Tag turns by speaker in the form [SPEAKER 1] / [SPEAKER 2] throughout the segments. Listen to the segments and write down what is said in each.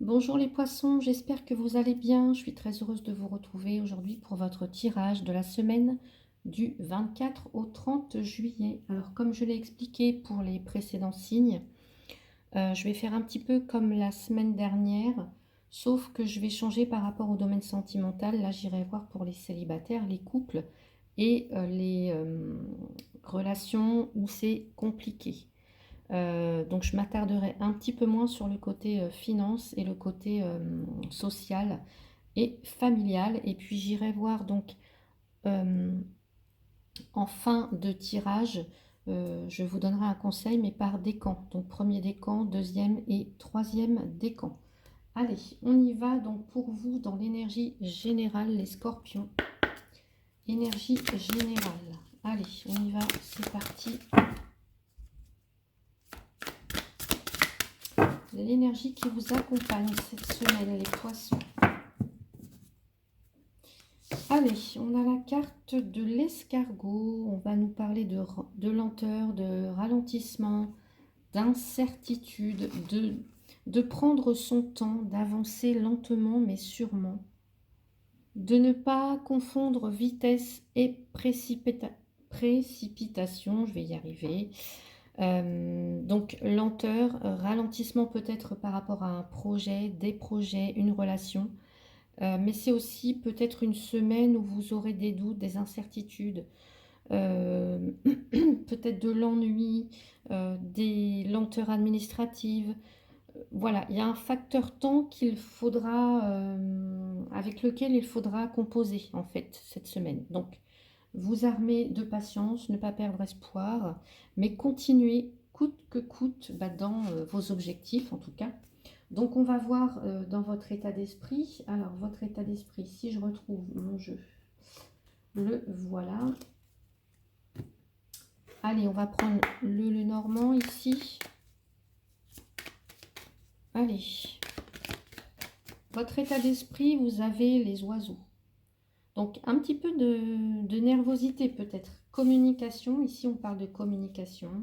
[SPEAKER 1] Bonjour les poissons, j'espère que vous allez bien. Je suis très heureuse de vous retrouver aujourd'hui pour votre tirage de la semaine du 24 au 30 juillet. Alors comme je l'ai expliqué pour les précédents signes, je vais faire un petit peu comme la semaine dernière, sauf que je vais changer par rapport au domaine sentimental. Là j'irai voir pour les célibataires, les couples et les relations où c'est compliqué. Donc je m'attarderai un petit peu moins sur le côté finance et le côté social et familial. Et puis j'irai voir donc euh, en fin de tirage, je vous donnerai un conseil, mais par décan. Donc premier décan, deuxième et troisième décan. Allez, on y va donc pour vous dans l'énergie générale, les scorpions. Énergie générale. Allez, on y va, c'est parti. L'énergie qui vous accompagne cette semaine, les poissons. Allez, on a la carte de l'escargot. On va nous parler de lenteur, de ralentissement, d'incertitude, de prendre son temps, d'avancer lentement mais sûrement, de ne pas confondre vitesse et précipitation. Je vais y arriver. Donc lenteur, ralentissement peut-être par rapport à un projet, des projets, une relation. Mais c'est aussi peut-être une semaine où vous aurez des doutes, des incertitudes, euh, peut-être de l'ennui, des lenteurs administratives. Voilà, il y a un facteur temps qu'il faudra, avec lequel il faudra composer en fait cette semaine. Donc, vous armer de patience, ne pas perdre espoir, mais continuer coûte que coûte dans vos objectifs en tout cas. Donc on va voir dans votre état d'esprit. Alors votre état d'esprit, si je retrouve mon jeu, le voilà. Allez, on va prendre le Normand ici. Allez. Votre état d'esprit, vous avez les oiseaux. Donc un petit peu de nervosité peut-être. Communication, ici on parle de communication.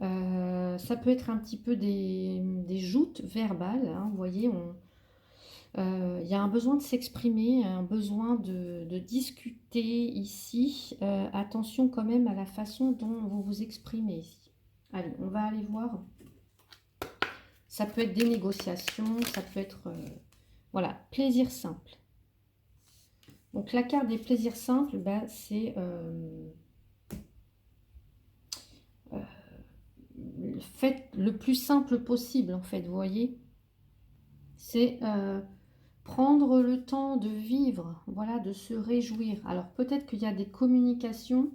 [SPEAKER 1] Ça peut être un petit peu des joutes verbales. Hein, vous voyez, il y a un besoin de s'exprimer, un besoin de discuter ici. Attention quand même à la façon dont vous vous exprimez ici. Allez, on va aller voir. Ça peut être des négociations, ça peut être... voilà, plaisir simple. Donc la carte des plaisirs simples, c'est... faites le plus simple possible en fait, vous voyez. C'est... prendre le temps de vivre, voilà, de se réjouir. Alors peut-être qu'il y a des communications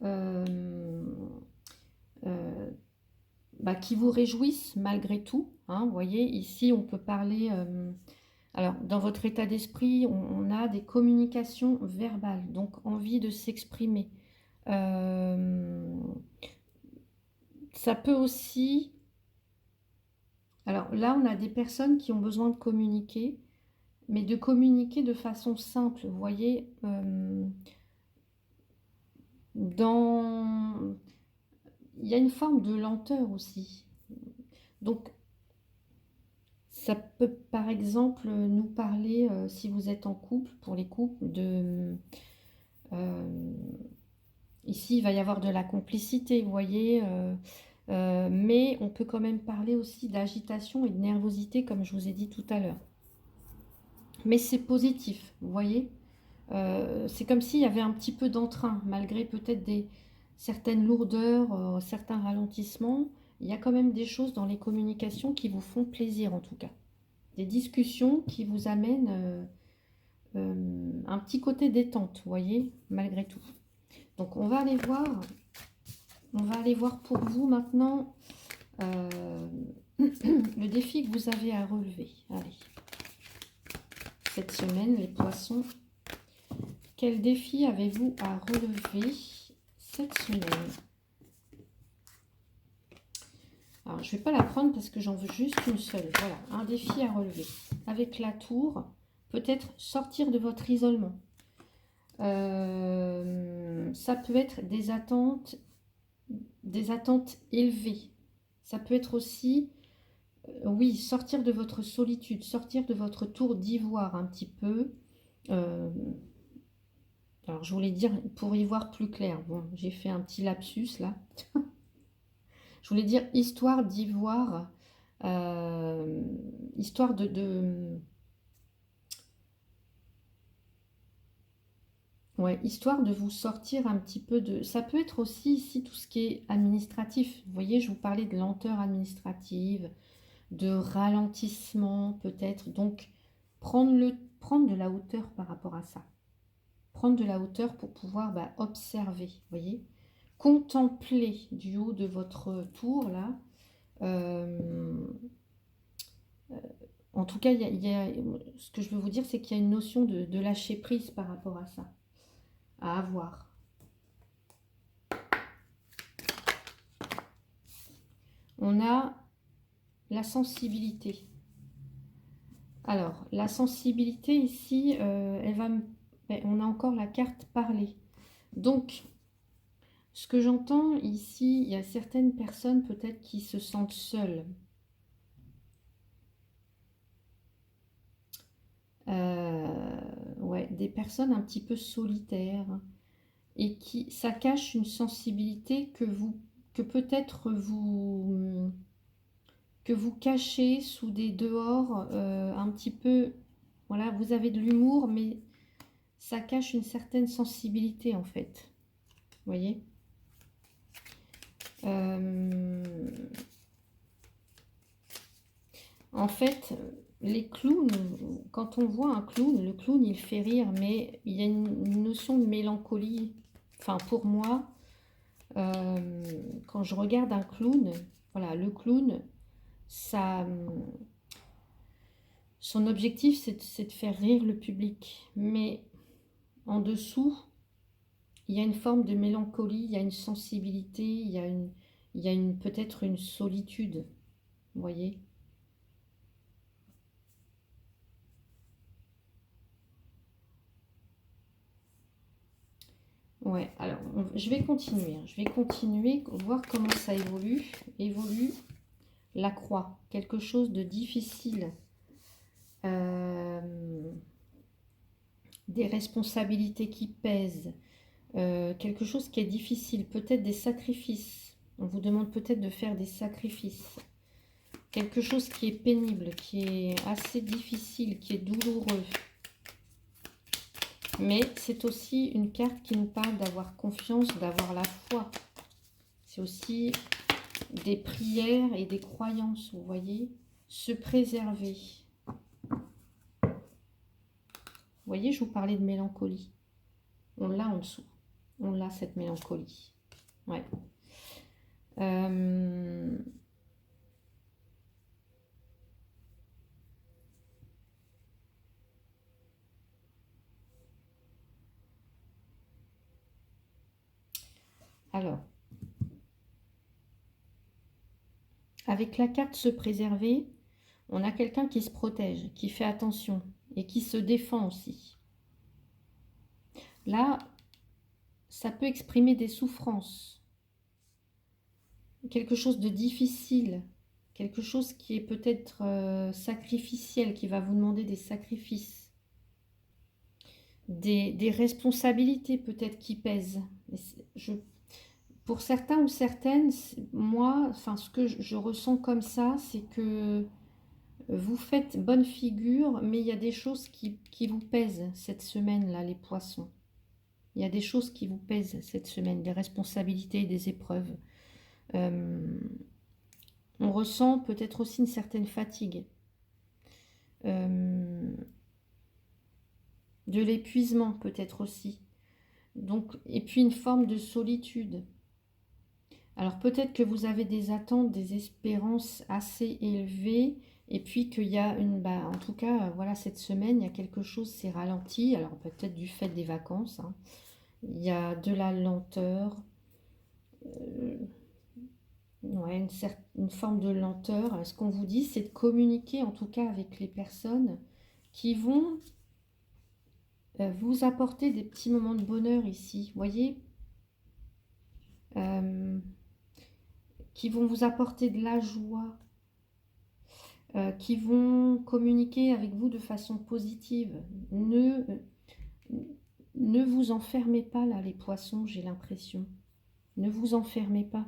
[SPEAKER 1] euh, euh, qui vous réjouissent malgré tout. Hein, vous voyez, ici on peut parler... alors dans votre état d'esprit, on a des communications verbales, donc envie de s'exprimer. Ça peut aussi... Alors là, on a des personnes qui ont besoin de communiquer, mais de communiquer de façon simple. Vous voyez, il y a une forme de lenteur aussi. Donc, ça peut par exemple nous parler, si vous êtes en couple, pour les couples, euh, ici, il va y avoir de la complicité, vous voyez, mais on peut quand même parler aussi d'agitation et de nervosité, comme je vous ai dit tout à l'heure. Mais c'est positif, vous voyez. C'est comme s'il y avait un petit peu d'entrain, malgré peut-être certaines lourdeurs, certains ralentissements. Il y a quand même des choses dans les communications qui vous font plaisir en tout cas. Des discussions qui vous amènent un petit côté détente, vous voyez, malgré tout. Donc on va aller voir pour vous maintenant le défi que vous avez à relever. Allez, cette semaine, les poissons. Quel défi avez-vous à relever cette semaine? Alors, je ne vais pas la prendre parce que j'en veux juste une seule. Voilà, un défi à relever. Avec la tour, peut-être sortir de votre isolement. Ça peut être des attentes élevées. Ça peut être aussi Oui, sortir de votre solitude, sortir de votre tour d'ivoire un petit peu. Euh, alors, je voulais dire pour y voir plus clair. Bon, j'ai fait un petit lapsus là. Je voulais dire histoire d'ivoire, euh, histoire ouais, histoire de vous sortir un petit peu de... Ça peut être aussi ici tout ce qui est administratif. Vous voyez, je vous parlais de lenteur administrative, de ralentissement peut-être. Donc, prendre de la hauteur par rapport à ça. Prendre de la hauteur pour pouvoir observer, vous voyez. Contempler du haut de votre tour là. Euh, En tout cas, ce que je veux vous dire, c'est qu'il y a une notion de lâcher prise par rapport à ça, à avoir. On a la sensibilité. Alors, la sensibilité ici, on a encore la carte parler. Donc, ce que j'entends ici, il y a certaines personnes peut-être qui se sentent seules. Ouais, des personnes un petit peu solitaires et qui ça cache une sensibilité que peut-être vous cachez sous des dehors un petit peu. Voilà, vous avez de l'humour, mais ça cache une certaine sensibilité en fait. Vous voyez. En fait, les clowns, quand on voit un clown, le clown il fait rire, mais il y a une notion de mélancolie. Enfin, pour moi, quand je regarde un clown, voilà, le clown, ça, son objectif, c'est de faire rire le public. Mais en dessous, il y a une forme de mélancolie, il y a une sensibilité, il y a peut-être une solitude, vous voyez. Ouais, alors je vais continuer, hein. Je vais continuer, voir comment ça évolue. Évolue la croix, quelque chose de difficile. Euh, des responsabilités qui pèsent, quelque chose qui est difficile, peut-être des sacrifices. On vous demande peut-être de faire des sacrifices. Quelque chose qui est pénible, qui est assez difficile, qui est douloureux. Mais c'est aussi une carte qui nous parle d'avoir confiance, d'avoir la foi. C'est aussi des prières et des croyances, vous voyez. Se préserver. Vous voyez, je vous parlais de mélancolie. On l'a en dessous. On l'a, cette mélancolie. Ouais. Alors, avec la carte se préserver, on a quelqu'un qui se protège, qui fait attention et qui se défend aussi. Là, ça peut exprimer des souffrances, quelque chose de difficile, quelque chose qui est peut-être sacrificiel, qui va vous demander des sacrifices, des responsabilités peut-être qui pèsent. Pour certains ou certaines, moi, enfin, ce que je ressens comme ça, c'est que vous faites bonne figure, mais il y a des choses qui vous pèsent cette semaine-là, les poissons. Il y a des choses qui vous pèsent cette semaine, des responsabilités, des épreuves. On ressent peut-être aussi une certaine fatigue, de l'épuisement peut-être aussi. Donc, et puis une forme de solitude. Alors peut-être que vous avez des attentes, des espérances assez élevées, et puis qu'il y a en tout cas, voilà, cette semaine, il y a quelque chose s'est ralenti. Alors peut-être du fait des vacances, hein. Il y a de la lenteur, euh, ouais, une forme de lenteur. Ce qu'on vous dit, c'est de communiquer en tout cas avec les personnes qui vont vous apporter des petits moments de bonheur ici, vous voyez, euh, qui vont vous apporter de la joie. qui vont communiquer avec vous de façon positive. Ne vous enfermez pas là, les poissons, j'ai l'impression. Ne vous enfermez pas.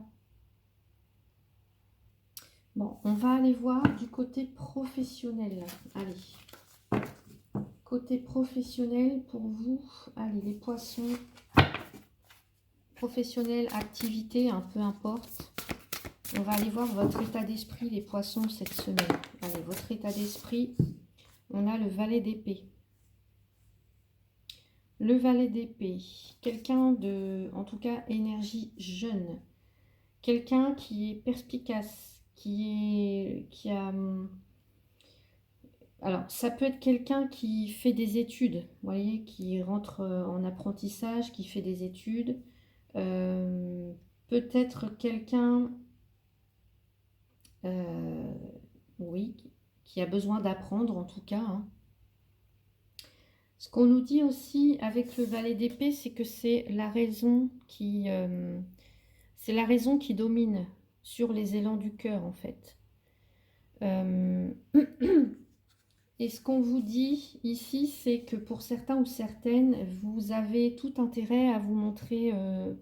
[SPEAKER 1] Bon, on va aller voir du côté professionnel. Allez. Côté professionnel pour vous. Allez, les poissons. Professionnel, activité, peu importe. On va aller voir votre état d'esprit, les poissons, cette semaine. Allez, votre état d'esprit. On a le valet d'épée. Le valet d'épée. Quelqu'un de, en tout cas, énergie jeune. Quelqu'un qui est perspicace, qui a... Alors, ça peut être quelqu'un qui fait des études, vous voyez, qui rentre en apprentissage, qui fait des études. Peut-être quelqu'un, oui, qui a besoin d'apprendre en tout cas. Hein. Ce qu'on nous dit aussi avec le valet d'épée, c'est que c'est la raison qui domine sur les élans du cœur en fait. Et ce qu'on vous dit ici, c'est que pour certains ou certaines, vous avez tout intérêt à vous montrer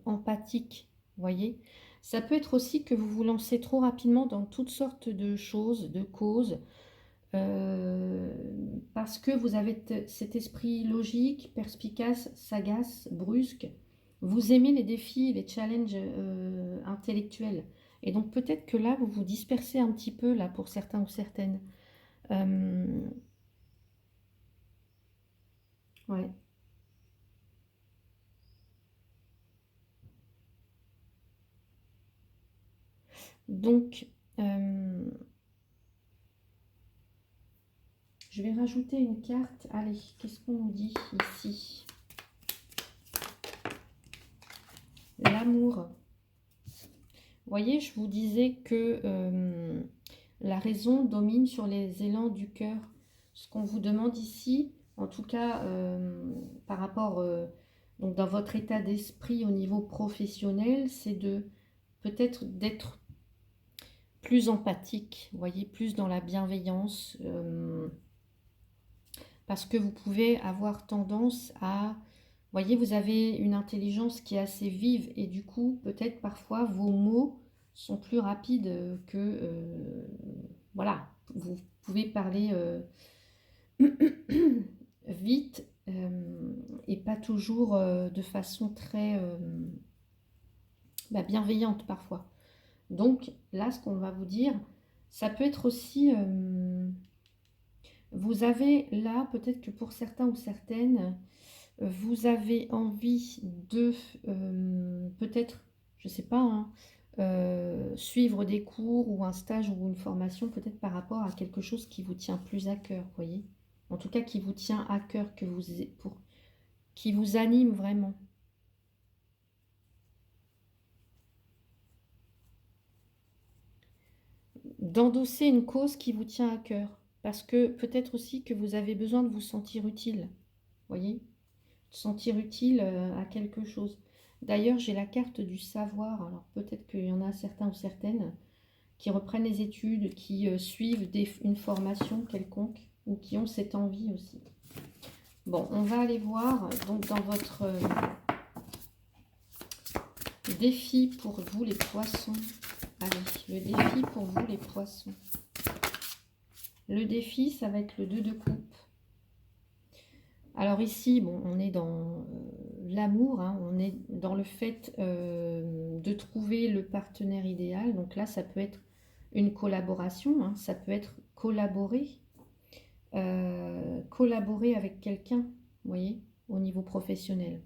[SPEAKER 1] empathique, voyez. Ça peut être aussi que vous vous lancez trop rapidement dans toutes sortes de choses, de causes, parce que vous avez cet esprit logique, perspicace, sagace, brusque. Vous aimez les défis, les challenges intellectuels. Et donc peut-être que là, vous vous dispersez un petit peu, là, pour certains ou certaines. Ouais. Donc, je vais rajouter une carte. Allez, qu'est-ce qu'on nous dit ici? L'amour. Vous voyez, je vous disais que la raison domine sur les élans du cœur. Ce qu'on vous demande ici, en tout cas par rapport donc dans votre état d'esprit au niveau professionnel, c'est de peut-être d'être plus empathique, vous voyez, plus dans la bienveillance, parce que vous pouvez avoir tendance à, vous voyez, vous avez une intelligence qui est assez vive et du coup, peut-être parfois vos mots sont plus rapides que, voilà, vous pouvez parler vite et pas toujours de façon très bienveillante parfois. Donc là, ce qu'on va vous dire, ça peut être aussi, vous avez là, peut-être que pour certains ou certaines, vous avez envie de, peut-être, je ne sais pas, hein, suivre des cours ou un stage ou une formation, peut-être par rapport à quelque chose qui vous tient plus à cœur, vous voyez. En tout cas, qui vous tient à cœur, qui vous anime vraiment. D'endosser une cause qui vous tient à cœur. Parce que peut-être aussi que vous avez besoin de vous sentir utile. Voyez, sentir utile à quelque chose. D'ailleurs, j'ai la carte du savoir. Alors peut-être qu'il y en a certains ou certaines qui reprennent les études, qui suivent une formation quelconque ou qui ont cette envie aussi. Bon, on va aller voir donc dans votre défi pour vous les poissons. Allez, le défi pour vous les poissons. Le défi, ça va être le 2 de coupe. Alors ici, bon, on est dans l'amour, hein, on est dans le fait de trouver le partenaire idéal. Donc là, ça peut être une collaboration, hein, ça peut être collaborer avec quelqu'un, vous voyez, au niveau professionnel.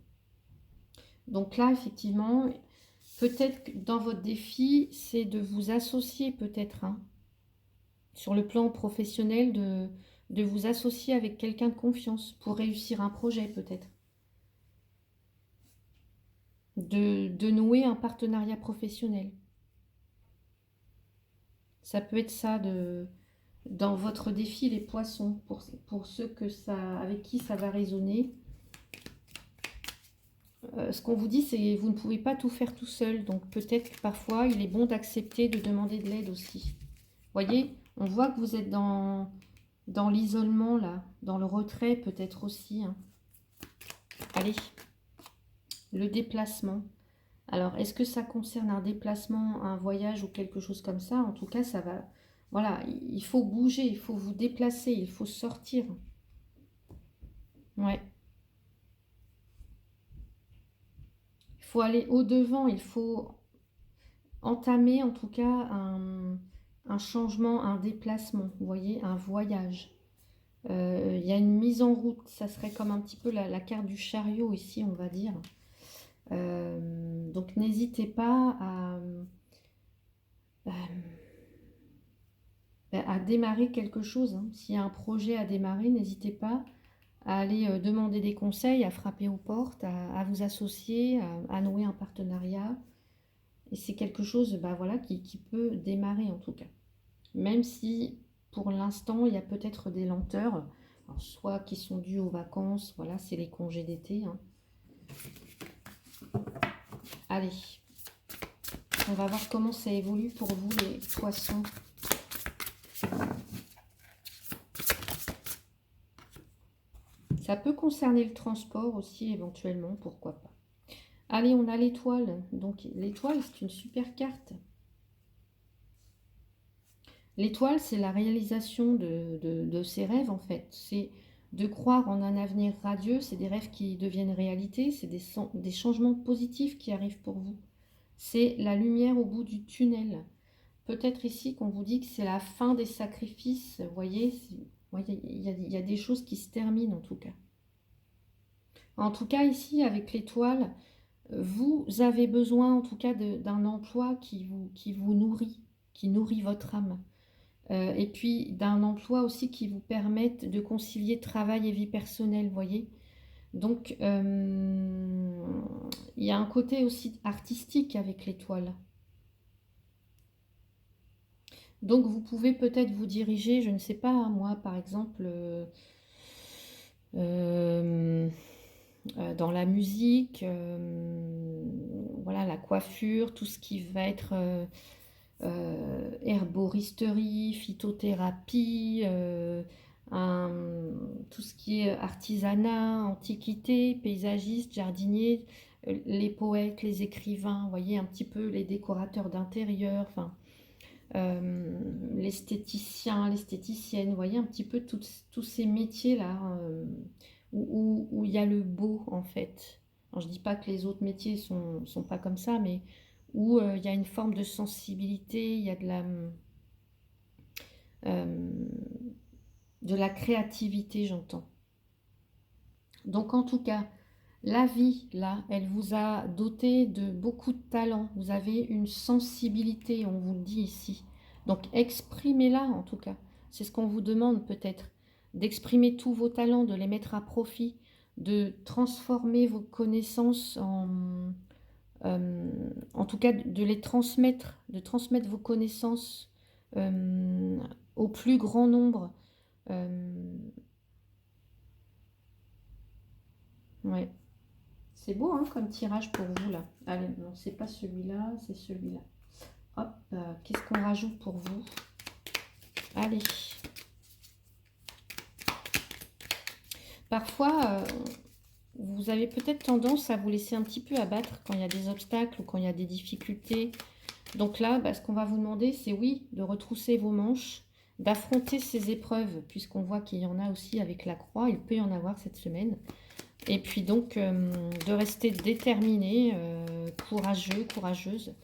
[SPEAKER 1] Donc là, effectivement, peut-être que dans votre défi, c'est de vous associer peut-être, hein, sur le plan professionnel, de vous associer avec quelqu'un de confiance pour réussir un projet peut-être. De nouer un partenariat professionnel. Ça peut être ça dans votre défi les poissons, pour ceux avec qui ça va résonner. Ce qu'on vous dit, c'est que vous ne pouvez pas tout faire tout seul. Donc peut-être que parfois, il est bon d'accepter de demander de l'aide aussi. Voyez, On voit que vous êtes dans l'isolement, là, dans le retrait peut-être aussi, hein. Allez, le déplacement. Alors, est-ce que ça concerne un déplacement, un voyage ou quelque chose comme ça? En tout cas, ça va... Voilà, il faut bouger, il faut vous déplacer, il faut sortir. Ouais. Il faut aller au-devant, il faut entamer en tout cas un changement, un déplacement, vous voyez, un voyage. Il y a une mise en route, ça serait comme un petit peu la carte du chariot ici, on va dire. Donc n'hésitez pas à démarrer quelque chose, hein. S'il y a un projet à démarrer, n'hésitez pas à aller demander des conseils, à frapper aux portes, à vous associer, à nouer un partenariat. Et c'est quelque chose bah, voilà, qui peut démarrer en tout cas. Même si pour l'instant, il y a peut-être des lenteurs, alors, soit qui sont dues aux vacances, voilà, c'est les congés d'été, hein. Allez, on va voir comment ça évolue pour vous les poissons. Ça peut concerner le transport aussi éventuellement, pourquoi pas. Allez, on a l'étoile. Donc l'étoile, c'est une super carte. L'étoile, c'est la réalisation de ses rêves en fait. C'est de croire en un avenir radieux, c'est des rêves qui deviennent réalité, c'est des changements positifs qui arrivent pour vous. C'est la lumière au bout du tunnel. Peut-être ici qu'on vous dit que c'est la fin des sacrifices, vous voyez, il y a des choses qui se terminent en tout cas. En tout cas ici avec l'étoile, vous avez besoin en tout cas d'un emploi qui vous nourrit, qui nourrit votre âme. Et puis d'un emploi aussi qui vous permette de concilier travail et vie personnelle, vous voyez. Donc il y a un côté aussi artistique avec l'étoile. Donc vous pouvez peut-être vous diriger, je ne sais pas, moi par exemple, dans la musique, voilà, la coiffure, tout ce qui va être herboristerie, phytothérapie, tout ce qui est artisanat, antiquité, paysagiste, jardinier, les poètes, les écrivains, vous voyez un petit peu les décorateurs d'intérieur, enfin l'esthéticien, l'esthéticienne, vous voyez un petit peu tous ces métiers-là où il y a le beau en fait. Alors, je ne dis pas que les autres métiers sont pas comme ça, mais où il y a une forme de sensibilité, il y a de la créativité, j'entends. Donc en tout cas, la vie, là, elle vous a doté de beaucoup de talent. Vous avez une sensibilité, on vous le dit ici. Donc exprimez-la en tout cas. C'est ce qu'on vous demande peut-être. D'exprimer tous vos talents, de les mettre à profit, de transformer vos connaissances en tout cas de les transmettre, de transmettre vos connaissances au plus grand nombre. Ouais. C'est beau hein, comme tirage pour vous là. Allez, non, c'est pas celui-là, c'est celui-là. Hop, qu'est-ce qu'on rajoute pour vous? Allez. Parfois, vous avez peut-être tendance à vous laisser un petit peu abattre quand il y a des obstacles ou quand il y a des difficultés. Donc là, bah, ce qu'on va vous demander, c'est oui, de retrousser vos manches, d'affronter ces épreuves, puisqu'on voit qu'il y en a aussi avec la croix, il peut y en avoir cette semaine. Et puis donc, de rester déterminé, courageux, courageuse.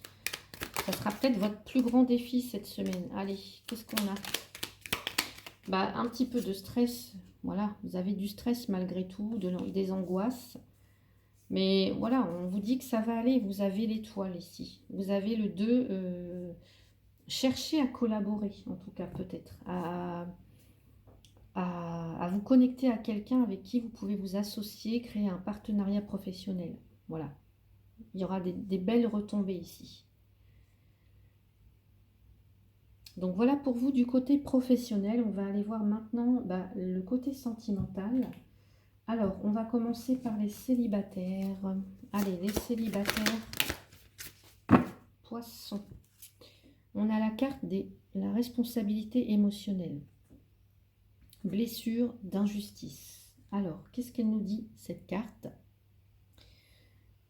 [SPEAKER 1] Ça sera peut-être votre plus grand défi cette semaine. Allez, qu'est-ce qu'on a? Bah, un petit peu de stress. Voilà, vous avez du stress malgré tout, des angoisses. Mais voilà, on vous dit que ça va aller. Vous avez l'étoile ici. Vous avez le 2. Cherchez à collaborer, en tout cas, peut-être. À vous connecter à quelqu'un avec qui vous pouvez vous associer, créer un partenariat professionnel. Voilà. Il y aura des belles retombées ici. Donc voilà pour vous du côté professionnel. On va aller voir maintenant le côté sentimental. Alors, on va commencer par les célibataires. Allez, les célibataires. Poissons. On a la carte des la responsabilité émotionnelle. Blessure d'injustice. Alors, qu'est-ce qu'elle nous dit, cette carte?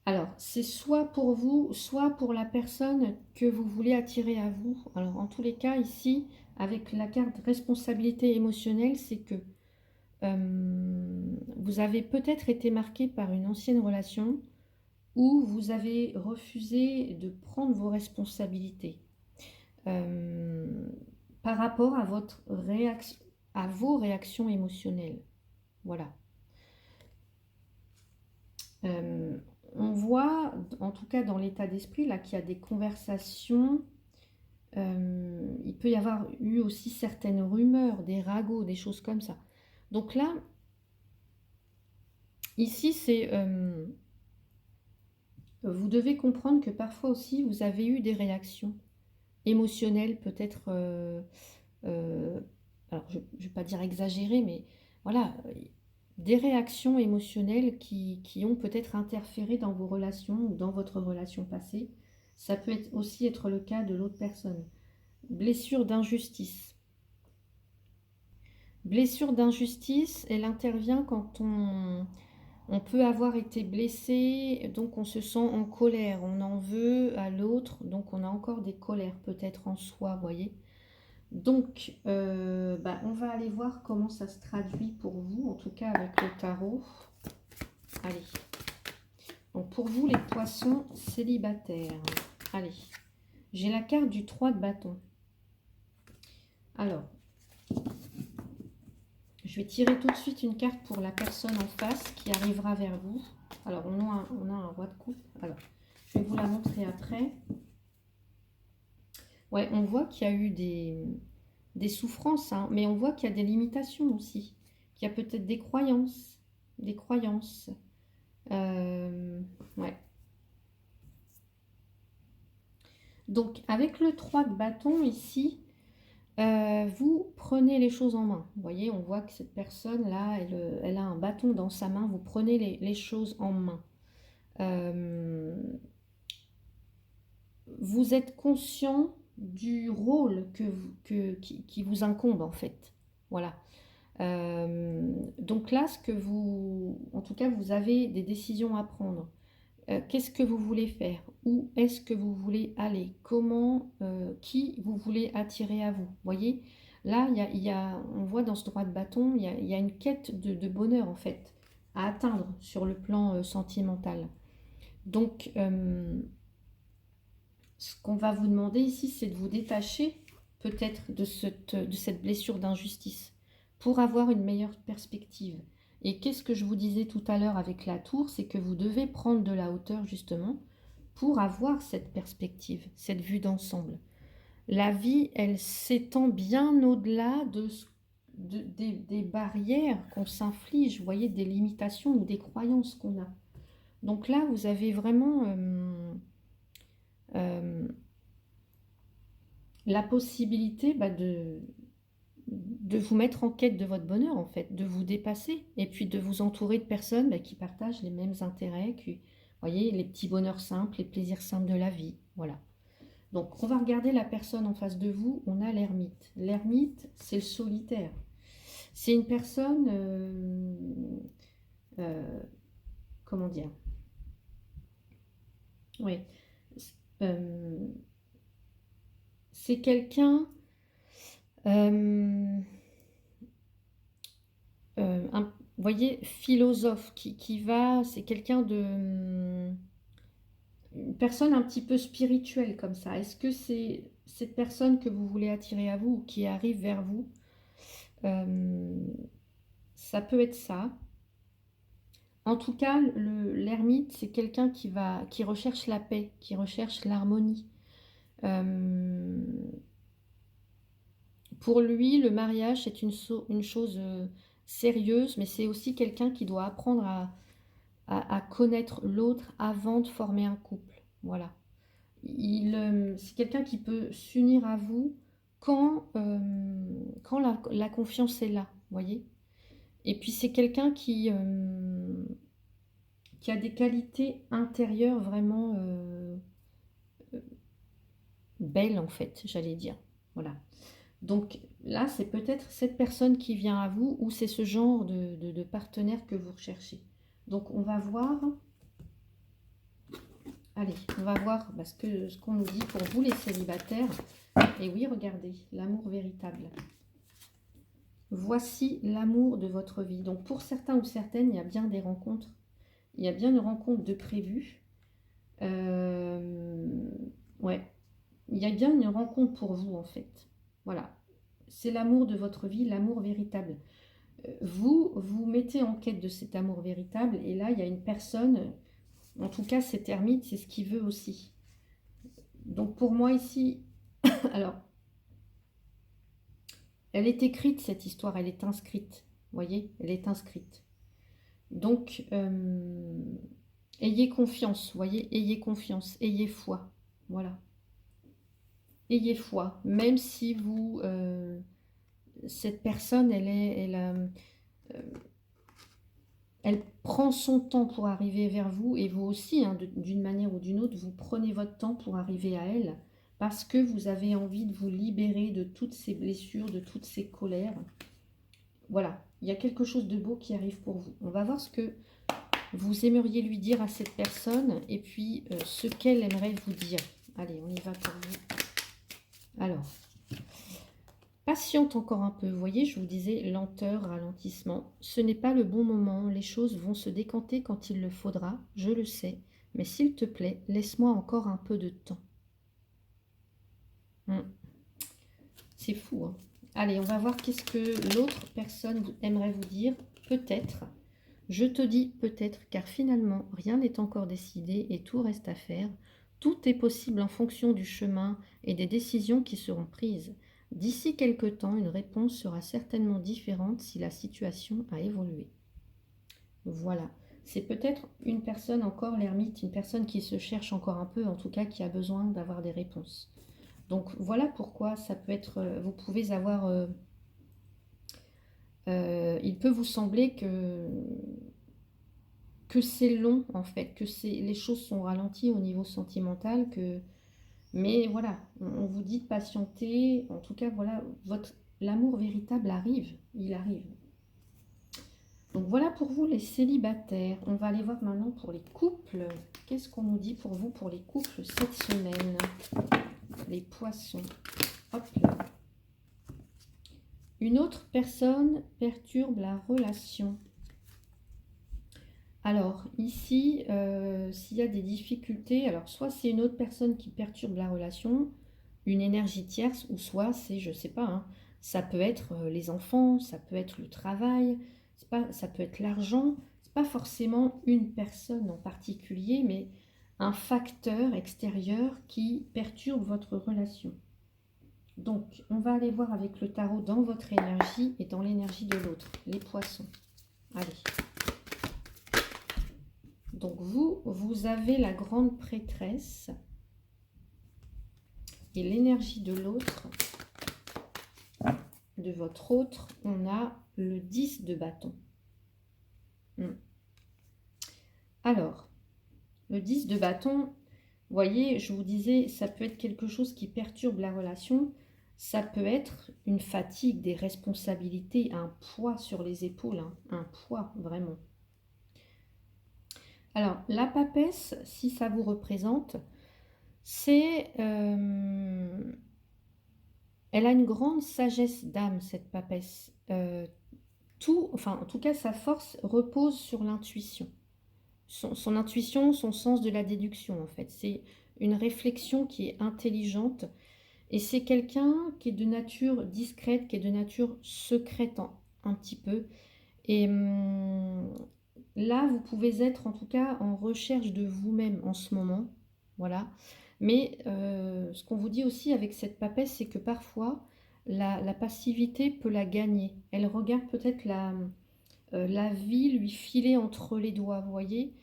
[SPEAKER 1] Alors, c'est soit pour vous, soit pour la personne que vous voulez attirer à vous. Alors, en tous les cas, ici, avec la carte responsabilité émotionnelle, c'est que vous avez peut-être été marqué par une ancienne relation où vous avez refusé de prendre vos responsabilités par rapport à votre réaction, à vos réactions émotionnelles. Voilà. On voit, en tout cas dans l'état d'esprit, là, qu'il y a des conversations. Il peut y avoir eu aussi certaines rumeurs, des ragots, des choses comme ça. Donc là, ici, c'est... vous devez comprendre que parfois aussi, vous avez eu des réactions émotionnelles, peut-être... alors, je ne vais pas dire exagérées, mais voilà, des réactions émotionnelles qui ont peut-être interféré dans vos relations ou dans votre relation passée. Ça peut aussi être le cas de l'autre personne. Blessure d'injustice. Blessure d'injustice, elle intervient quand on peut avoir été blessé, donc on se sent en colère, on en veut à l'autre, donc on a encore des colères peut-être en soi, vous voyez. Donc, on va aller voir comment ça se traduit pour vous, en tout cas avec le tarot. Allez. Donc pour vous, les poissons célibataires. Allez. J'ai la carte du 3 de bâton. Alors, je vais tirer tout de suite une carte pour la personne en face qui arrivera vers vous. Alors, on a un roi de coupe. Alors, je vais vous la montrer après. Ouais, on voit qu'il y a eu des souffrances, hein, mais on voit qu'il y a des limitations aussi. Qu'il y a peut-être des croyances. Des croyances. Ouais. Donc, avec le 3 de bâton ici, vous prenez les choses en main. Vous voyez, on voit que cette personne-là, elle a un bâton dans sa main. Vous prenez les choses en main. Vous êtes conscient du rôle qui vous incombe, en fait. Voilà. Donc là, en tout cas, vous avez des décisions à prendre. Qu'est-ce que vous voulez faire? Où est-ce que vous voulez aller? Comment, qui vous voulez attirer à vous? Vous voyez, là, on voit dans ce droit de bâton, il y a une quête de bonheur, en fait, à atteindre sur le plan sentimental. Donc, ce qu'on va vous demander ici, c'est de vous détacher peut-être de cette blessure d'injustice pour avoir une meilleure perspective. Et qu'est-ce que je vous disais tout à l'heure avec la tour, c'est que vous devez prendre de la hauteur justement pour avoir cette perspective, cette vue d'ensemble. La vie, elle s'étend bien au-delà des barrières qu'on s'inflige, vous voyez, des limitations ou des croyances qu'on a. Donc là, vous avez vraiment la possibilité de vous mettre en quête de votre bonheur, en fait, de vous dépasser et puis de vous entourer de personnes qui partagent les mêmes intérêts, vous voyez, les petits bonheurs simples, les plaisirs simples de la vie. Voilà. Donc, on va regarder la personne en face de vous. On a l'ermite. L'ermite, c'est le solitaire. C'est une personne, comment dire? Oui. C'est quelqu'un... vous voyez, philosophe c'est quelqu'un une personne un petit peu spirituelle comme ça. Est-ce que c'est cette personne que vous voulez attirer à vous ou qui arrive vers vous? Ça peut être ça. En tout cas, l'ermite, c'est quelqu'un qui recherche la paix, qui recherche l'harmonie. Pour lui, le mariage, c'est une chose sérieuse, mais c'est aussi quelqu'un qui doit apprendre à connaître l'autre avant de former un couple. Voilà. C'est quelqu'un qui peut s'unir à vous quand la confiance est là, vous voyez. Et puis c'est quelqu'un qui a des qualités intérieures vraiment belles, en fait, j'allais dire. Voilà. Donc là, c'est peut-être cette personne qui vient à vous ou c'est ce genre de partenaire que vous recherchez. Donc on va voir. Allez, on va voir ce qu'on nous dit pour vous les célibataires. Et oui, regardez, l'amour véritable. Voici l'amour de votre vie. Donc pour certains ou certaines, il y a bien des rencontres. Il y a bien une rencontre de prévu. Ouais, il y a bien une rencontre pour vous en fait. Voilà, c'est l'amour de votre vie, l'amour véritable. Vous vous mettez en quête de cet amour véritable et là il y a une personne, en tout cas cet ermite, c'est ce qu'il veut aussi. Donc pour moi ici, alors, elle est écrite cette histoire, elle est inscrite. Vous voyez, elle est inscrite. Donc, ayez confiance, vous voyez, ayez confiance, ayez foi. Voilà. Ayez foi, même si vous, cette personne, elle prend son temps pour arriver vers vous, et vous aussi, hein, d'une manière ou d'une autre, vous prenez votre temps pour arriver à elle, parce que vous avez envie de vous libérer de toutes ces blessures, de toutes ces colères. Voilà, il y a quelque chose de beau qui arrive pour vous. On va voir ce que vous aimeriez lui dire à cette personne, et puis ce qu'elle aimerait vous dire. Allez, on y va pour vous. Alors, patiente encore un peu. Vous voyez, je vous disais lenteur, ralentissement. Ce n'est pas le bon moment. Les choses vont se décanter quand il le faudra. Je le sais. Mais s'il te plaît, laisse-moi encore un peu de temps. C'est fou, hein. Allez, on va voir qu'est-ce que l'autre personne aimerait vous dire. Peut-être. Je te dis peut-être, car finalement, rien n'est encore décidé et tout reste à faire. Tout est possible en fonction du chemin et des décisions qui seront prises. D'ici quelque temps, une réponse sera certainement différente si la situation a évolué. Voilà. C'est peut-être une personne encore, l'ermite, une personne qui se cherche encore un peu, en tout cas qui a besoin d'avoir des réponses. Donc voilà pourquoi ça peut être, vous pouvez avoir, il peut vous sembler que c'est long en fait, que les choses sont ralenties au niveau sentimental, mais voilà, on vous dit de patienter, en tout cas voilà, l'amour véritable arrive, il arrive. Donc voilà pour vous les célibataires. On va aller voir maintenant pour les couples. Qu'est-ce qu'on nous dit pour vous pour les couples cette semaine? Les poissons. Hop là. Une autre personne perturbe la relation. Alors, ici, s'il y a des difficultés, alors soit c'est une autre personne qui perturbe la relation, une énergie tierce, ou soit c'est, je ne sais pas, hein, ça peut être les enfants, ça peut être le travail, ça peut être l'argent. C'est pas forcément une personne en particulier, mais un facteur extérieur qui perturbe votre relation. Donc, on va aller voir avec le tarot dans votre énergie et dans l'énergie de l'autre, les poissons. Allez. Donc, vous avez la grande prêtresse et l'énergie de l'autre, de votre autre, on a le 10 de bâton. Alors, le 10 de bâton, vous voyez, je vous disais, ça peut être quelque chose qui perturbe la relation. Ça peut être une fatigue, des responsabilités, un poids sur les épaules, hein, un poids vraiment. Alors, la papesse, si ça vous représente, c'est... elle a une grande sagesse d'âme, cette papesse. En tout cas, sa force repose sur l'intuition. Son intuition, son sens de la déduction, en fait. C'est une réflexion qui est intelligente. Et c'est quelqu'un qui est de nature discrète, qui est de nature secrète un petit peu. Et là, vous pouvez être en tout cas en recherche de vous-même en ce moment. Voilà. Mais ce qu'on vous dit aussi avec cette papesse, c'est que parfois, la passivité peut la gagner. Elle regarde peut-être la vie lui filer entre les doigts, vous voyez.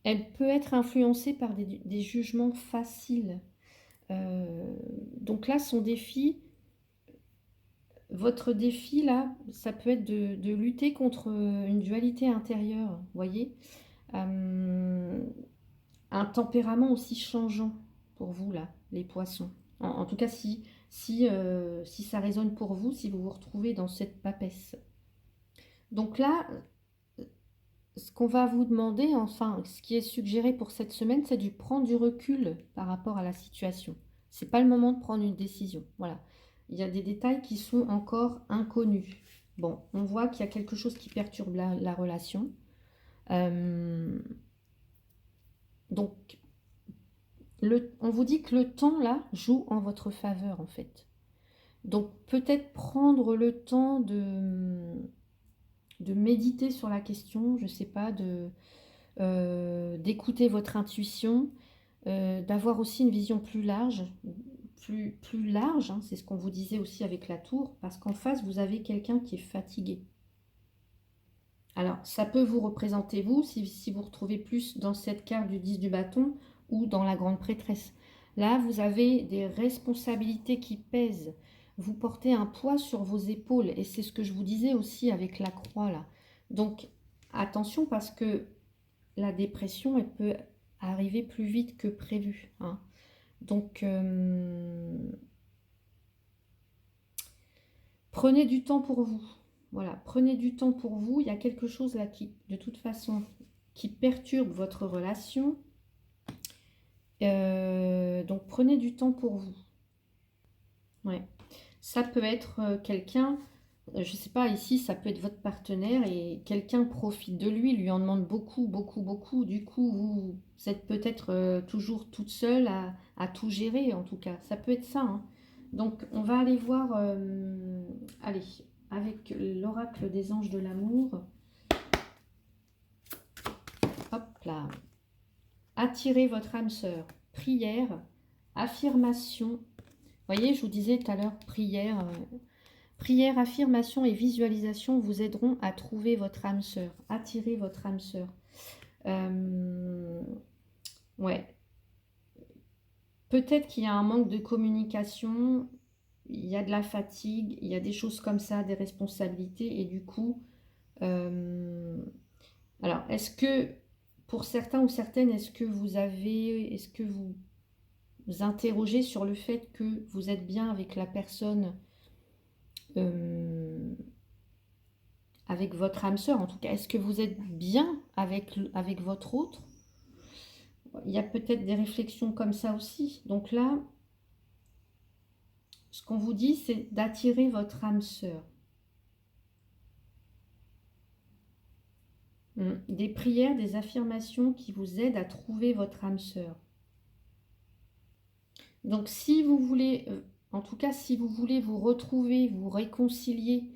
[SPEAKER 1] Elle peut être influencée par des jugements faciles. Donc là, son défi, votre défi là, ça peut être de lutter contre une dualité intérieure, vous voyez. un tempérament aussi changeant pour vous, là, les poissons. En tout cas, si ça résonne pour vous, si vous vous retrouvez dans cette papesse. Donc là, ce qu'on va vous demander, enfin, ce qui est suggéré pour cette semaine, c'est de prendre du recul par rapport à la situation. C'est pas le moment de prendre une décision. Voilà. Il y a des détails qui sont encore inconnus. Bon, on voit qu'il y a quelque chose qui perturbe la relation. Donc, on vous dit que le temps, là, joue en votre faveur, en fait. Donc, peut-être prendre le temps de méditer sur la question, je ne sais pas, d'écouter votre intuition, d'avoir aussi une vision plus large, plus large, hein, c'est ce qu'on vous disait aussi avec la tour, parce qu'en face, vous avez quelqu'un qui est fatigué. Alors, ça peut vous représenter vous, si vous retrouvez plus dans cette carte du 10 du bâton ou dans la grande prêtresse. Là, vous avez des responsabilités qui pèsent. Vous portez un poids sur vos épaules. Et c'est ce que je vous disais aussi avec la croix, là. Donc, attention parce que la dépression, elle peut arriver plus vite que prévu, hein. Donc, prenez du temps pour vous. Voilà, prenez du temps pour vous. Il y a quelque chose là qui, de toute façon, qui perturbe votre relation. Donc, prenez du temps pour vous. Ouais. Ça peut être quelqu'un, je ne sais pas, ici, ça peut être votre partenaire et quelqu'un profite de lui, lui en demande beaucoup, beaucoup, beaucoup. Du coup, vous êtes peut-être toujours toute seule à tout gérer, en tout cas. Ça peut être ça, hein. Donc, on va aller voir, allez, avec l'oracle des anges de l'amour. Hop là. Attirez votre âme sœur. Prière, affirmation. Vous voyez, je vous disais tout à l'heure, prière. Prière, affirmation et visualisation vous aideront à trouver votre âme sœur. Attirer votre âme sœur. Ouais. Peut-être qu'il y a un manque de communication, il y a de la fatigue, il y a des choses comme ça, des responsabilités. Et du coup, alors, est-ce que, pour certains ou certaines, est-ce que vous vous interrogez sur le fait que vous êtes bien avec la personne, avec votre âme sœur en tout cas, est-ce que vous êtes bien avec votre autre? Il y a peut-être des réflexions comme ça aussi. Donc là, ce qu'on vous dit, c'est d'attirer votre âme sœur. Des prières, des affirmations qui vous aident à trouver votre âme sœur. Donc si vous voulez, en tout cas si vous voulez vous retrouver, vous réconcilier,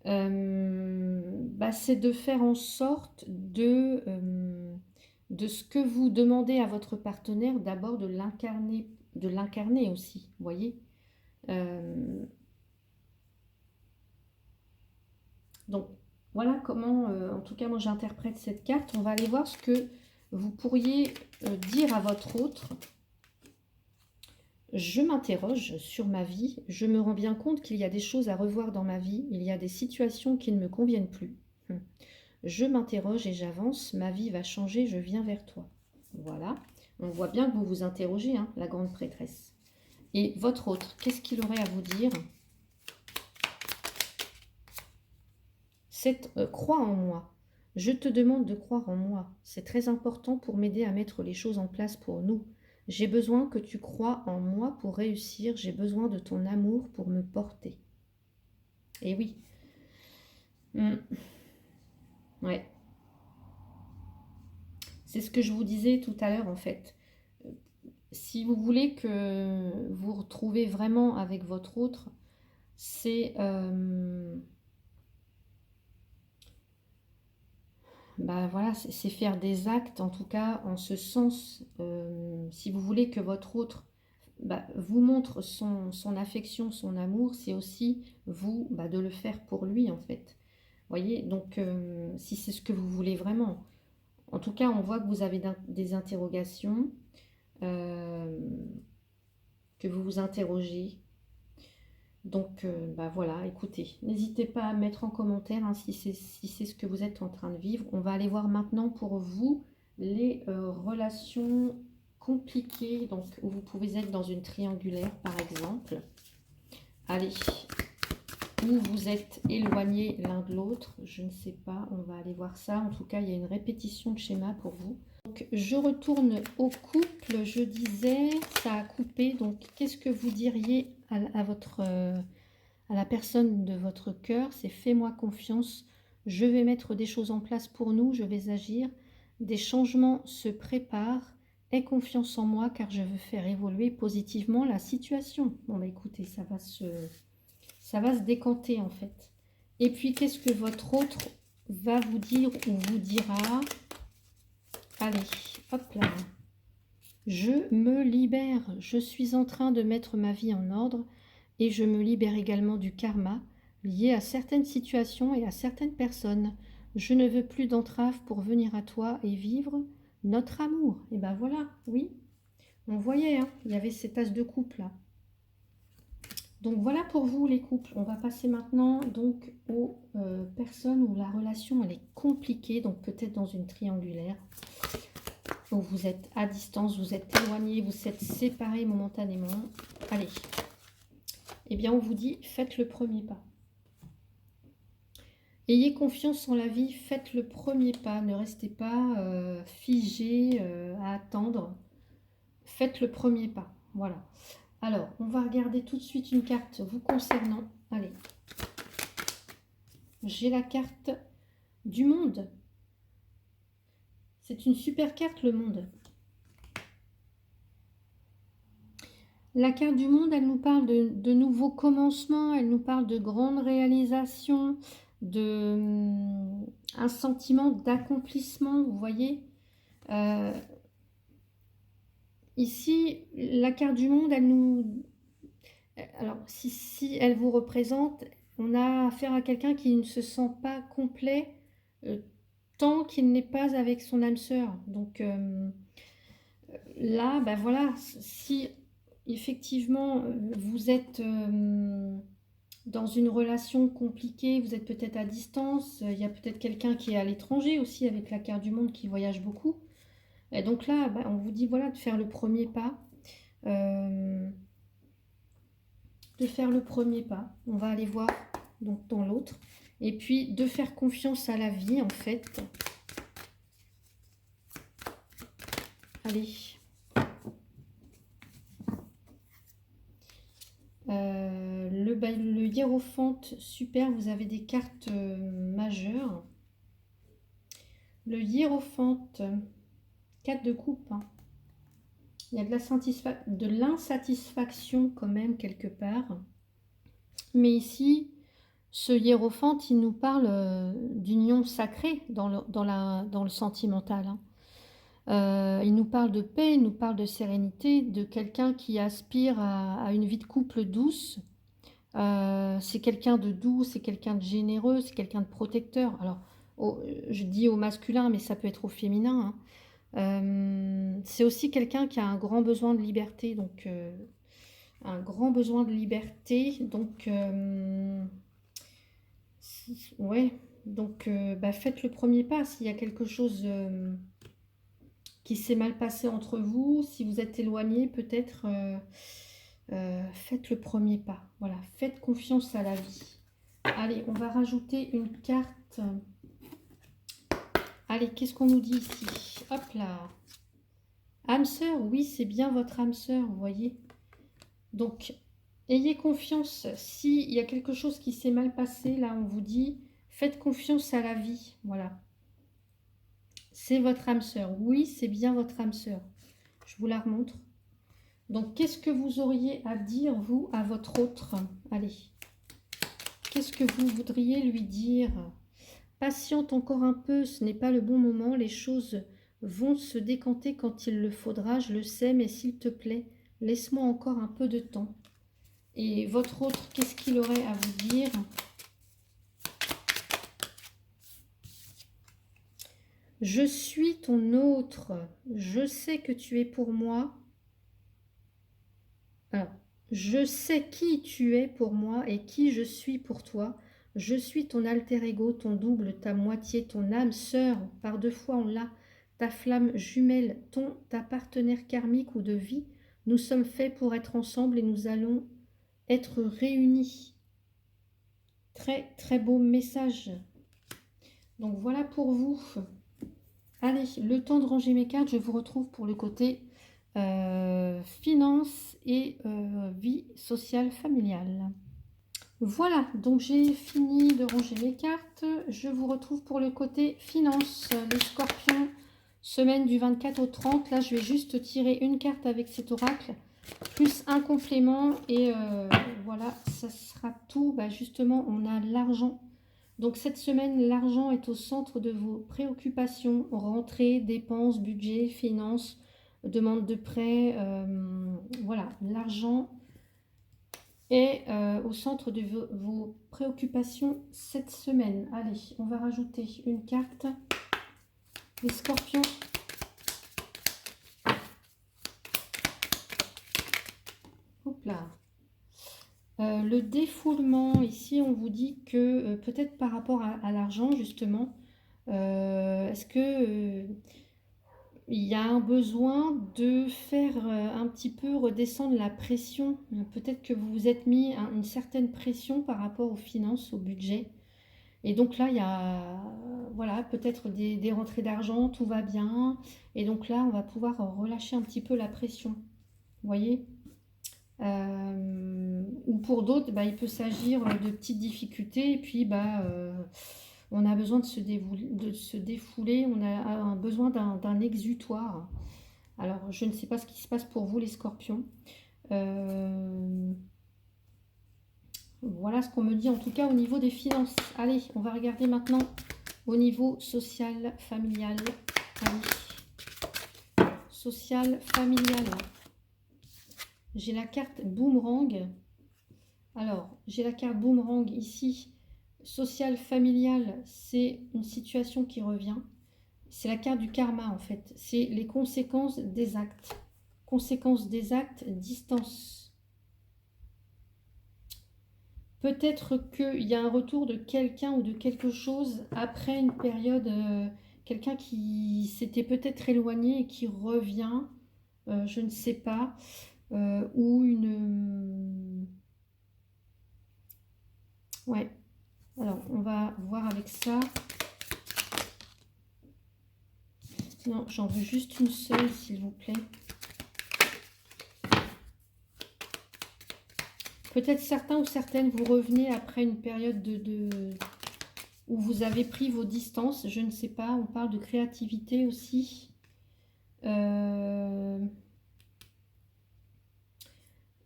[SPEAKER 1] c'est de faire en sorte de ce que vous demandez à votre partenaire, d'abord de l'incarner aussi, vous voyez. Donc voilà comment, en tout cas moi j'interprète cette carte. On va aller voir ce que vous pourriez dire à votre autre. Je m'interroge sur ma vie, je me rends bien compte qu'il y a des choses à revoir dans ma vie, il y a des situations qui ne me conviennent plus. Je m'interroge et j'avance, ma vie va changer, je viens vers toi. Voilà, on voit bien que vous vous interrogez, hein, la grande prêtresse. Et votre autre, qu'est-ce qu'il aurait à vous dire? Crois en moi. Je te demande de croire en moi. C'est très important pour m'aider à mettre les choses en place pour nous. J'ai besoin que tu crois en moi pour réussir. J'ai besoin de ton amour pour me porter. Et oui. Ouais. C'est ce que je vous disais tout à l'heure en fait. Si vous voulez que vous retrouvez vraiment avec votre autre, c'est voilà, c'est faire des actes, en tout cas en ce sens. Si vous voulez que votre autre vous montre son affection, son amour, c'est aussi vous de le faire pour lui en fait. Voyez, donc si c'est ce que vous voulez vraiment. En tout cas, on voit que vous avez des interrogations, que vous vous interrogez. Donc voilà, écoutez, n'hésitez pas à mettre en commentaire, hein, si c'est ce que vous êtes en train de vivre. On va aller voir maintenant pour vous les relations compliquées, donc où vous pouvez être dans une triangulaire par exemple. Allez, où vous êtes éloignés l'un de l'autre, je ne sais pas, on va aller voir ça. En tout cas, il y a une répétition de schéma pour vous. Donc, je retourne au couple, je disais, ça a coupé. Donc, qu'est-ce que vous diriez à la personne de votre cœur? C'est fais-moi confiance, je vais mettre des choses en place pour nous, je vais agir. Des changements se préparent, aie confiance en moi car je veux faire évoluer positivement la situation. Bon, bah écoutez, ça va se décanter en fait. Et puis, qu'est-ce que votre autre va vous dire ou vous dira? Allez, hop là. Je me libère. Je suis en train de mettre ma vie en ordre et je me libère également du karma lié à certaines situations et à certaines personnes. Je ne veux plus d'entrave pour venir à toi et vivre notre amour. Et ben voilà, oui. On voyait, hein, il y avait cet as de coupe là. Donc voilà pour vous les couples. On va passer maintenant donc aux personnes où la relation elle est compliquée, donc peut-être dans une triangulaire, où vous êtes à distance, vous êtes éloignés, vous êtes séparés momentanément. Allez, eh bien on vous dit faites le premier pas. Ayez confiance en la vie, faites le premier pas, ne restez pas figé à attendre. Faites le premier pas, voilà. Alors, on va regarder tout de suite une carte vous concernant. Allez. J'ai la carte du monde. C'est une super carte, le monde. La carte du monde, elle nous parle de nouveaux commencements, elle nous parle de grandes réalisations, un sentiment d'accomplissement, vous voyez. Ici, la carte du monde, elle nous... Alors, si elle vous représente, on a affaire à quelqu'un qui ne se sent pas complet tant qu'il n'est pas avec son âme sœur. Donc là, ben voilà, si effectivement vous êtes dans une relation compliquée, vous êtes peut-être à distance, il y a peut-être quelqu'un qui est à l'étranger aussi avec la carte du monde qui voyage beaucoup. Et donc là, ben, on vous dit voilà de faire le premier pas. On va aller voir donc dans l'autre. Et puis de faire confiance à la vie en fait. Allez. Le hiérophante, super, vous avez des cartes majeures. Le hiérophante, 4 de coupe. Hein. Il y a de l'insatisfaction quand même quelque part. Mais ici, ce hiérophante, il nous parle d'union sacrée dans le sentimental. Hein. Il nous parle de paix, il nous parle de sérénité, de quelqu'un qui aspire à une vie de couple douce. C'est quelqu'un de doux, c'est quelqu'un de généreux, c'est quelqu'un de protecteur. Alors, je dis au masculin, mais ça peut être au féminin. Hein. C'est aussi quelqu'un qui a un grand besoin de liberté. Donc, un grand besoin de liberté. Donc, ouais. Donc, bah, faites le premier pas. S'il y a quelque chose qui s'est mal passé entre vous, si vous êtes éloigné, peut-être faites le premier pas. Voilà, faites confiance à la vie. Allez, on va rajouter une carte. Allez, qu'est-ce qu'on nous dit ici? Hop là. Âme sœur, oui, c'est bien votre âme sœur, vous voyez. Donc, ayez confiance. S'il y a quelque chose qui s'est mal passé, là, on vous dit, faites confiance à la vie. Voilà. C'est votre âme sœur. Oui, c'est bien votre âme sœur. Je vous la remontre. Donc, qu'est-ce que vous auriez à dire, vous, à votre autre? Allez. Qu'est-ce que vous voudriez lui dire? Patiente encore un peu, ce n'est pas le bon moment. Les choses vont se décanter quand il le faudra, je le sais, mais s'il te plaît, laisse-moi encore un peu de temps. Et votre autre, qu'est-ce qu'il aurait à vous dire? Je suis ton autre. Je sais que tu es pour moi. Alors, je sais qui tu es pour moi et qui je suis pour toi. Je suis ton alter ego, ton double, ta moitié, ton âme sœur. Par deux fois, on l'a. ta flamme jumelle, ta partenaire karmique ou de vie. Nous sommes faits pour être ensemble et nous allons être réunis. Très, très beau message. Donc, voilà pour vous. Allez, le temps de ranger mes cartes. Je vous retrouve pour le côté finance et vie sociale familiale. Voilà, donc j'ai fini de ranger mes cartes. Je vous retrouve pour le côté finance. Les scorpions, semaine du 24 au 30. Là, je vais juste tirer une carte avec cet oracle, plus un complément. Et voilà, ça sera tout. Bah, justement, on a l'argent. Donc cette semaine, l'argent est au centre de vos préoccupations. Rentrée, dépenses, budget, finances, demande de prêt. Voilà, l'argent et au centre de vos préoccupations cette semaine. Allez, on va rajouter une carte. Les scorpions. Hop là. Le défoulement, ici on vous dit que peut-être par rapport à l'argent justement, est-ce que il y a un besoin de faire un petit peu redescendre la pression. Peut-être que vous vous êtes mis une certaine pression par rapport aux finances, au budget. Et donc là, il y a voilà, peut-être des rentrées d'argent, tout va bien. Et donc là, on va pouvoir relâcher un petit peu la pression. Vous voyez ou pour d'autres, bah, il peut s'agir de petites difficultés. Et puis, bah, on a besoin de se défouler. On a besoin d'un exutoire. Alors, je ne sais pas ce qui se passe pour vous, les scorpions. Voilà ce qu'on me dit, en tout cas, au niveau des finances. Allez, on va regarder maintenant au niveau social, familial. Allez. Social, familial. J'ai la carte boomerang. Alors, j'ai la carte boomerang ici. Social, familial, c'est une situation qui revient. C'est la carte du karma en fait. C'est les conséquences des actes. Conséquences des actes, distance. Peut-être qu'il y a un retour de quelqu'un ou de quelque chose après une période, quelqu'un qui s'était peut-être éloigné et qui revient, je ne sais pas, ou une... Ouais, alors on va voir avec ça. Non, j'en veux juste une seule, s'il vous plaît. Peut-être certains ou certaines, vous revenez après une période où vous avez pris vos distances. Je ne sais pas, on parle de créativité aussi.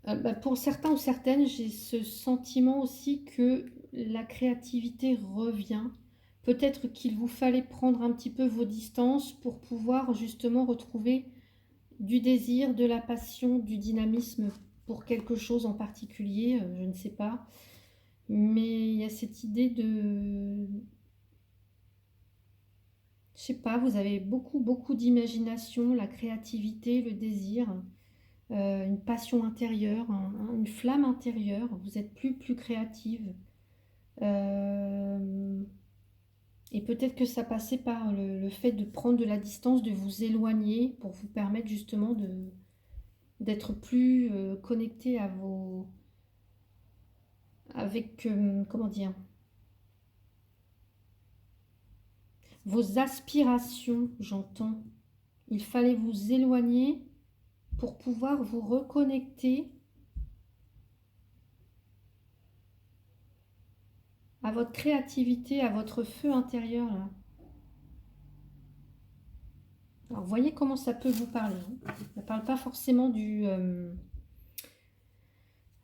[SPEAKER 1] Bah, pour certains ou certaines, j'ai ce sentiment aussi que la créativité revient. Peut-être qu'il vous fallait prendre un petit peu vos distances pour pouvoir justement retrouver du désir, de la passion, du dynamisme pour quelque chose en particulier, je ne sais pas. Mais il y a cette idée de... Je sais pas, vous avez beaucoup d'imagination, la créativité, le désir, une passion intérieure, une flamme intérieure. Vous êtes plus créative. Et peut-être que ça passait par le fait de prendre de la distance, de vous éloigner pour vous permettre justement d'être plus connecté à vos... avec, comment dire, vos aspirations, j'entends. Il fallait vous éloigner pour pouvoir vous reconnecter à votre créativité, à votre feu intérieur. Là. Alors, voyez comment ça peut vous parler. Hein. Ça parle pas forcément du...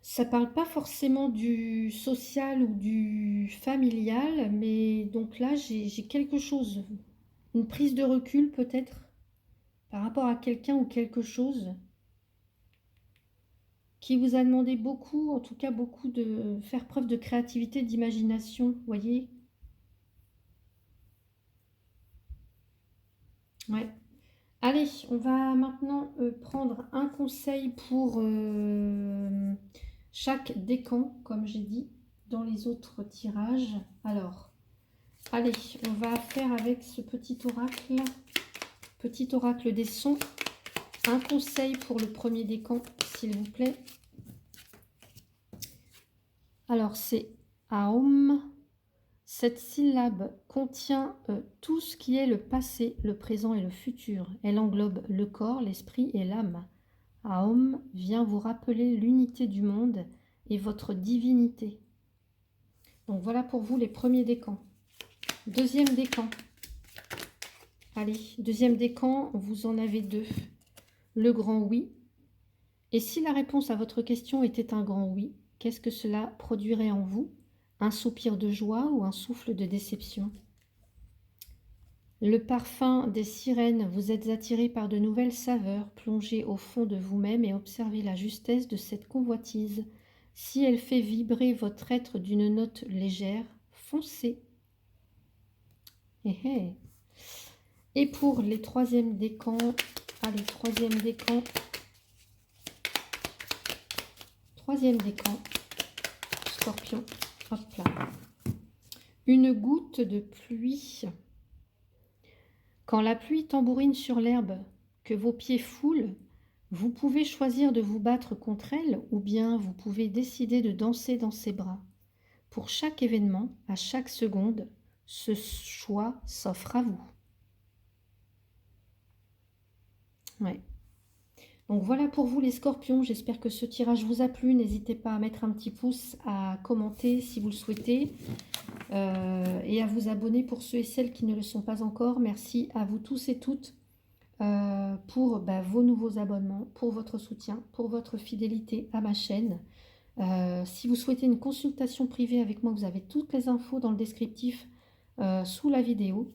[SPEAKER 1] ça parle pas forcément du social ou du familial, mais donc là, j'ai quelque chose. Une prise de recul peut-être par rapport à quelqu'un ou quelque chose qui vous a demandé beaucoup, en tout cas beaucoup de faire preuve de créativité, d'imagination, vous voyez. Ouais. Allez, on va maintenant prendre un conseil pour chaque décan, comme j'ai dit dans les autres tirages. Alors, allez, on va faire avec ce petit oracle. Petit oracle des sons. Un conseil pour le premier décan, s'il vous plaît. Alors, c'est Aum. Cette syllabe contient tout ce qui est le passé, le présent et le futur. Elle englobe le corps, l'esprit et l'âme. Aum vient vous rappeler l'unité du monde et votre divinité. Donc voilà pour vous les premiers décans. Deuxième décan. Allez, deuxième décan, vous en avez deux. Le grand oui. Et si la réponse à votre question était un grand oui, qu'est-ce que cela produirait en vous? Un soupir de joie ou un souffle de déception? Le parfum des sirènes, vous êtes attiré par de nouvelles saveurs, plongez au fond de vous-même et observez la justesse de cette convoitise. Si elle fait vibrer votre être d'une note légère, foncez. Et pour les troisièmes décans, allez, troisième décan, Scorpion, hop là. Une goutte de pluie. Quand la pluie tambourine sur l'herbe, que vos pieds foulent, vous pouvez choisir de vous battre contre elle ou bien vous pouvez décider de danser dans ses bras. Pour chaque événement, à chaque seconde, ce choix s'offre à vous. Ouais. Donc voilà pour vous les scorpions, j'espère que ce tirage vous a plu. N'hésitez pas à mettre un petit pouce, à commenter si vous le souhaitez et à vous abonner pour ceux et celles qui ne le sont pas encore. Merci à vous tous et toutes pour vos nouveaux abonnements, pour votre soutien, pour votre fidélité à ma chaîne. Si vous souhaitez une consultation privée avec moi, vous avez toutes les infos dans le descriptif sous la vidéo.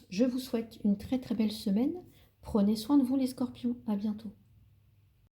[SPEAKER 1] Je vous souhaite une très très belle semaine. Prenez soin de vous les scorpions. À bientôt.